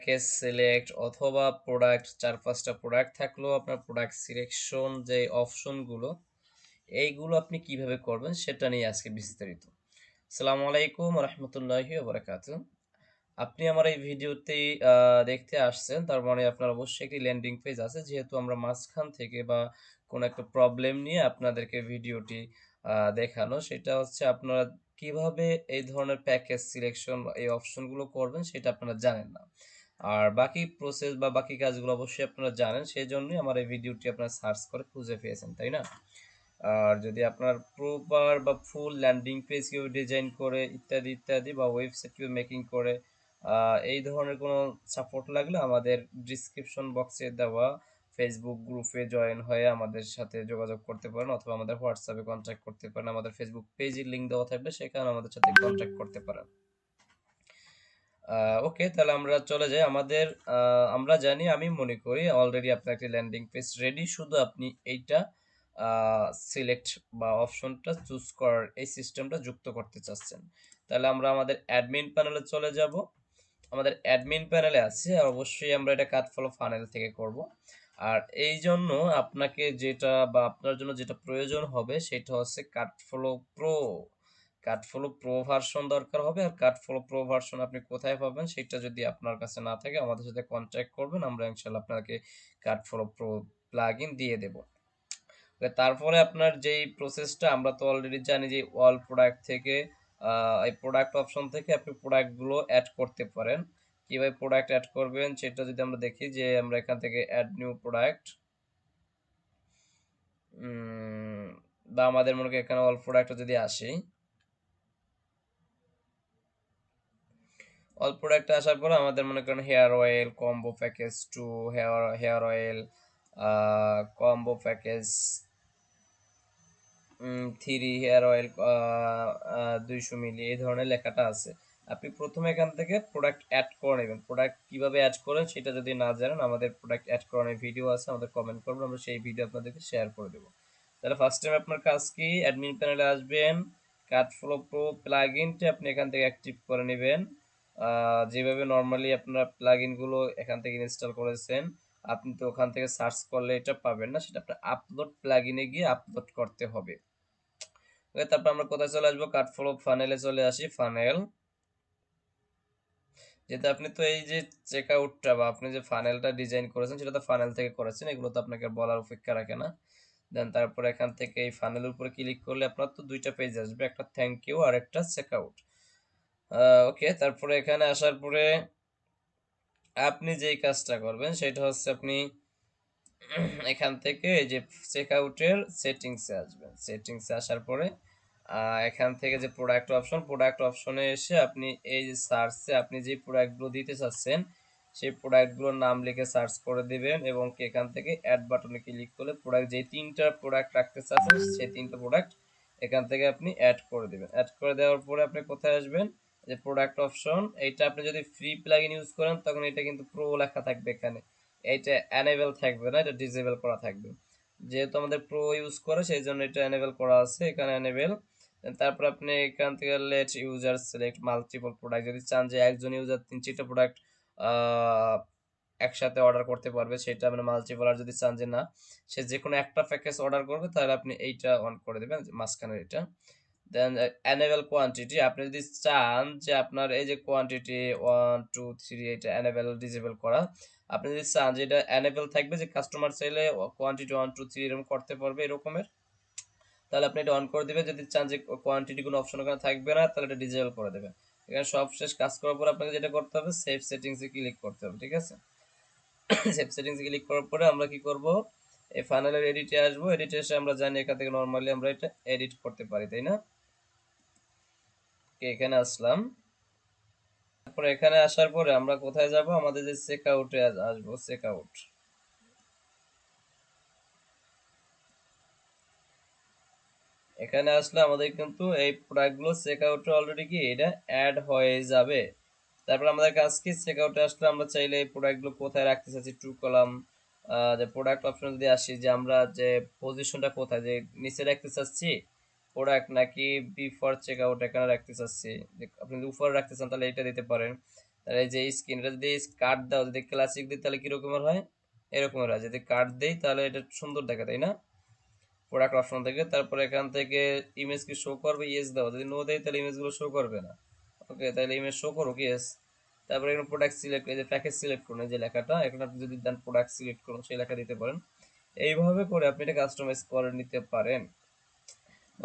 Package select অথবা product 4-5টা product থাকলেও আপনার প্রোডাক্ট সিলেকশন যে অপশনগুলো এইগুলো আপনি কিভাবে করবেন সেটা নিয়ে আজকে বিস্তারিত। আসসালামু আলাইকুম রহমতুল্লাহি ওবরাকাতু। আপনি আমার এই ভিডিওতে দেখতে আসছেন, তার মানে আপনার অবশ্যই একটি ল্যান্ডিং পেজ আছে, যেহেতু আমরা মাঝখান থেকে বা কোনো একটা প্রবলেম নিয়ে আপনাদেরকে ভিডিওটি দেখানো, সেটা হচ্ছে আপনারা কিভাবে এই ধরনের প্যাকেজ সিলেকশন এই অপশনগুলো করবেন সেটা আপনারা জানেন না। আর বাকি প্রসেস বা বাকি কাজগুলো অবশ্যই আপনারা জানেন, সেই জন্যই আমার এই ভিডিওটি আপনারা সার্চ করে খুঁজে পেয়েছেন, তাই না? আর যদি আপনার প্রপার বা ফুল ল্যান্ডিং পেজ কেউ ডিজাইন করে ইত্যাদি ইত্যাদি বা ওয়েবসাইট কেউ মেকিং করে এই ধরনের কোনো সাপোর্ট লাগলে আমাদের ডিসক্রিপশন বক্সে দেওয়া ফেসবুক গ্রুপে জয়েন হয়ে আমাদের সাথে যোগাযোগ করতে পারেন, অথবা আমাদের হোয়াটসঅ্যাপে কন্ট্যাক্ট করতে পারেন। আমাদের ফেসবুক পেজের লিঙ্ক দেওয়া থাকবে, সেখানে আমাদের সাথে কন্ট্যাক্ট করতে পারেন। ওকে, তাহলে আমরা চলে যাই আমাদের আমরা জানি, আমি মনে করি অলরেডি আপনার একটি ল্যান্ডিং পেজ রেডি, শুধু আপনি এইটা সিলেক্ট বা অপশনটা চুজ করার এই সিস্টেমটা যুক্ত করতে চাচ্ছেন। তাহলে আমরা আমাদের অ্যাডমিন প্যানেলে চলে যাব। আমাদের অ্যাডমিন প্যানেলে আছে, আর অবশ্যই আমরা এটা কাট ফলো ফানেল থেকে করব। আর এই জন্য আপনাকে যেটা বা আপনার জন্য যেটা প্রয়োজন হবে সেটা হচ্ছে কাটফ্লো প্রো। কাটফ্লো প্রো ভার্সন দরকার হবে। আর কাটফ্লো প্রো ভার্সন আপনি কোথায় পাবেন সেটা যদি আপনার কাছে না থাকে আমাদের সাথে কন্ট্যাক্ট করবেন, আমরা ইনশাল্লাহ আপনাকে কাটফ্লো প্রো প্লাগইন দিয়ে দেব। তারপরে আপনার যেই প্রসেসটা, আমরা তো অলরেডি জানি যে অল প্রোডাক্ট থেকে এই প্রোডাক্ট অপশন থেকে আপনি প্রোডাক্টগুলো অ্যাড করতে পারেন। কিভাবে প্রোডাক্ট অ্যাড করবেন সেটা যদি আমরা দেখি, যে আমরা এখান থেকে অ্যাড নিউ প্রোডাক্ট বা আমাদের মনে করি এখানে অল প্রোডাক্ট যদি আসি, অল প্রোডাক্ট আসার পরে আমাদের মনে করেন hair oil combo package two, hair oil combo package 3 hair oil 200 milli, এই ধরনের লেখাটা আছে। আপনি প্রথমে এখান থেকে প্রোডাক্ট অ্যাড করে নেবেন। প্রোডাক্ট কিভাবে অ্যাড করেন সেটা যদি না জানেন, আমাদের প্রোডাক্ট অ্যাড করানোর ভিডিও আছে, আমাদের কমেন্ট করবেন, আমরা সেই ভিডিও আপনাদেরকে শেয়ার করে দেবো। তাহলে ফার্স্ট টাইম আপনার কাজ কি, অ্যাডমিন প্যানেলে আসবেন, কাটফ্লো প্রো প্লাগইনটা আপনি এখান থেকে অ্যাক্টিভ করে নেবেন। যেভাবে নর্মালি আপনার প্লাগইনগুলো এখান থেকে ইনস্টল করেছেন, আপনি তো ওখান থেকে সার্চ করলে এটা পাবেন না, সেটা আপনার আপলোড প্লাগইনে গিয়ে আপলোড করতে হবে। ওকে, তারপর আমরা কোথায় চলে আসবো, কাটফ্লো ফানেলে চলে আসি। ফানেল, যেটা আপনি তো এই যে চেক আউটটা বা আপনি যে ফানেলটা ডিজাইন করেছেন সেটা তো ফানেল থেকে করেছেন, এগুলো তো আপনাকে বলার অপেক্ষা রাখে না। দেন তারপর এখান থেকে এই ফানেলের উপরে ক্লিক করলে আপনার তো দুইটা পেজ আসবে, একটা থ্যাংক ইউ আর একটা চেক আউট। ওকে, তারপরে এখানে আসার পরে আপনি যেই কাজটা করবেন সেটা হচ্ছে আপনি এখান থেকে এই যে চেক আউটের সেটিংসে আসবেন। সেটিংসে আসার পরে এখান থেকে যে প্রোডাক্ট অপশনে এসে আপনি এই যে সার্চে আপনি যে প্রোডাক্টগুলো দিতে চাচ্ছেন সেই প্রোডাক্টগুলোর নাম লিখে সার্চ করে দিবেন, এবং এখান থেকে অ্যাড বাটনে ক্লিক করলে প্রোডাক্ট যে 3টা প্রোডাক্ট রাখতে চাচ্ছেন সেই 3টা প্রোডাক্ট এখান থেকে আপনি অ্যাড করে দিবেন। অ্যাড করে দেওয়ার পরে আপনি কোথায় আসবেন, যে প্রোডাক্ট অপশন, এইটা আপনি যদি ফ্রি প্লাগইন ইউজ করেন তখন এটা কিন্তু প্রো লেখা থাকবে এখানে, এইটা এনেবল থাকবে না, এটা ডিসেবল করা থাকবে। যেহেতু আমাদের প্রো ইউজ করে সেই জন্য এটা এনেবল করা আছে, এখানে এনেবল। তারপর আপনি এখান থেকে let user select multiple product, যদি চান যে একজন ইউজার 3-4টা প্রোডাক্ট একসাথে অর্ডার করতে পারবে সেটা মানে মাল্টিপল, আর যদি চান যে না সে যে কোনো একটা প্যাকেজ অর্ডার করবে তাহলে আপনি এইটা অন করে দেবেন মাঝখানের এটা। দেন এনেবল কোয়ান্টিটি, আপনি যদি চান যে আপনার এই যে কোয়ান্টিটি 1 2 3 এটা এনেবল ডিসেবল করা, আপনি যদি চান যে এটা এনেবল থাকবে, যে কাস্টমার চাইলে কোয়ান্টিটি 1 2 3 এরকম করতে পারবে এরকমের, তাহলে আপনি এটা অন করে দিবেন। যদি চান যে কোয়ান্টিটি কোনো অপশন ওখানে থাকবে না তাহলে এটা ডিসেবল করে দেবেন। এখানে সব শেষ কাজ করার পর আপনাকে যেটা করতে হবে সেভ সেটিংসে ক্লিক করতে হবে, ঠিক আছে? সেভ সেটিংসে ক্লিক করার পরে আমরা কি করব, এই ফাইনালের এডিটে আসবো। এডিটে এসে আমরা জানি এখান থেকে নরমালি আমরা এটা এডিট করতে পারি, তাই না? এখানে আসলাম, তারপরে এখানে আসার পরে আমরা কোথায় যাব, আমাদের যে চেক আউটে আসবো। চেক আউট, এখানে আসলে আমাদের কিন্তু এই প্রোডাক্টগুলো চেক আউটে অলরেডি কি এটা অ্যাড হয়ে যাবে। তারপর আমাদের কাজ কি, চেক আউটে আসলে আমরা চাইলে এই প্রোডাক্টগুলো কোথায় রাখতে চাচ্ছি, ট্রু কলাম যে প্রোডাক্ট অপশন যদি আসি, যে আমরা যে পজিশনটা কোথায়, যে নিচে রাখতে চাচ্ছি প্রোডাক্ট নাকি বিফোর চেক আউট এখানে রাখতে চাচ্ছি, যে আপনি যদি উপরে রাখতে চান তাহলে এটা দিতে পারেন, তাহলে এই যে স্ক্রিনটা যদি কাট দাও, যদি ক্লাসিক দিই তাহলে কিরকমের হয়, এরকমের হয়। যদি কাট দেই তাহলে এটা সুন্দর দেখে, তাই না? প্রোডাক্ট অপশন থেকে তারপরে এখান থেকে ইমেজ কি শো করবে, ইয়েস দাও। যদি নো দেয় তাহলে ইমেজগুলো শো করবে না। ওকে, তাহলে ইমেজ শো করুক, ইয়েস। তারপরে এখানে প্রোডাক্ট সিলেক্ট, এই যে প্যাকেজ সিলেক্ট করুন, এই যে লেখাটা এখানে আপনি যদি দেন প্রোডাক্ট সিলেক্ট করুন, সেই লেখা দিতে পারেন। এইভাবে করে আপনি এটা কাস্টমাইজ করে নিতে পারেন।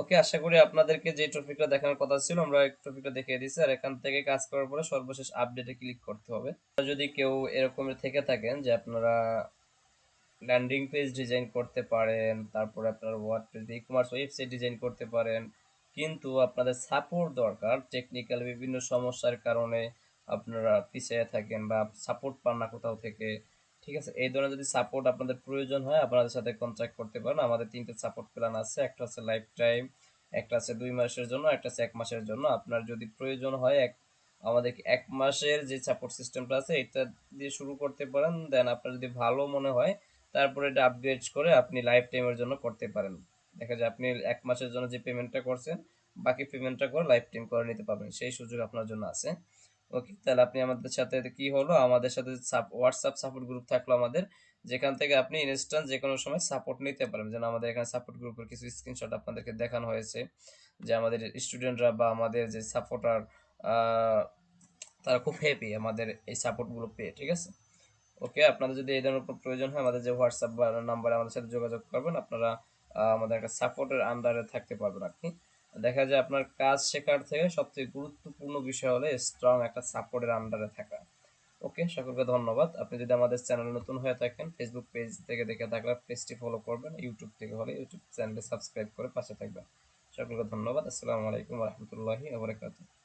ওকে, আশা করি আপনাদেরকে যে টপিকটা দেখানোর কথা ছিল আমরা এই টপিকটা দেখিয়ে দিচ্ছি। আর এখান থেকে কাজ করার পরে সর্বশেষ আপডেটে ক্লিক করতে হবে। যদি কেউ এরকমের থেকে থাকেন যে আপনারা ল্যান্ডিং পেজ ডিজাইন করতে পারেন, তারপরে আপনার WordPress e commerce website design করতে পারেন, কিন্তু আপনাদের সাপোর্ট দরকার, টেকনিক্যাল বিভিন্ন সমস্যার কারণে আপনারা পিছিয়ে থাকেন বা সাপোর্ট পান না কোথাও থেকে, ঠিক আছে? এই ধরনের যদি সাপোর্ট আপনাদের প্রয়োজন হয় আপনাদের সাথে কন্ট্যাক্ট করতে পারেন। আমাদের 3টে সাপোর্ট প্ল্যান আছে, একটা আছে লাইফ টাইম, একটা আছে 2 মাসের জন্য, একটা আছে 1 মাসের জন্য। আপনার যদি প্রয়োজন হয় আমাদের 1 মাসের যে সাপোর্ট সিস্টেমটা আছে এটা দিয়ে শুরু করতে পারেন। দেন আপনার যদি ভালো মনে হয় তারপরে এটা আপগ্রেড করে আপনি লাইফ টাইমের জন্য করতে পারেন। দেখা যায় আপনি 1 মাসের জন্য যে পেমেন্টটা করছেন বাকি পেমেন্টটা করে লাইফ টাইম করে নিতে পারবেন, সেই সুযোগ আপনার জন্য আছে। ওকে, তাহলে আপনি আমাদের সাথে কি হলো, আমাদের সাথে হোয়াটসঅ্যাপ সাপোর্ট গ্রুপ থাকলো আমাদের, যেখান থেকে আপনি ইনস্ট্যান্ট যে কোনো সময় সাপোর্ট নিতে পারেন। যেন আমাদের এখানে সাপোর্ট গ্রুপের কিছু স্ক্রিনশট আপনাদেরকে দেখানো হয়েছে, যে আমাদের স্টুডেন্টরা বা আমাদের যে সাপোর্টার তারা খুব হ্যাপি আমাদের এই সাপোর্টগুলো পেয়ে, ঠিক আছে? ওকে, আপনাদের যদি এই ধরনের কোনো প্রয়োজন হয় আমাদের যে হোয়াটসঅ্যাপ বা নাম্বারে আমাদের সাথে যোগাযোগ করবেন। আপনারা আমাদের একটা সাপোর্টের আন্ডারে থাকতে পারবেন আপনি। দেখা যায় আপনার কাজ শেখার থেকে সবথেকে গুরুত্বপূর্ণ বিষয় হলো স্ট্রং একটা সাপোর্টের আন্ডারে থাকা। ওকে, সকলকে ধন্যবাদ। আপনি যদি আমাদের চ্যানেলে নতুন হয়ে থাকেন, ফেসবুক পেজ থেকে দেখে থাকলে পেজটি ফলো করবেন, ইউটিউব থেকে হলে ইউটিউব চ্যানেলটি সাবস্ক্রাইব করে পাশে থাকবেন। সকলকে ধন্যবাদ। আসসালামু আলাইকুম রহমতুল্লাহি ওয়া বারাকাতুহু।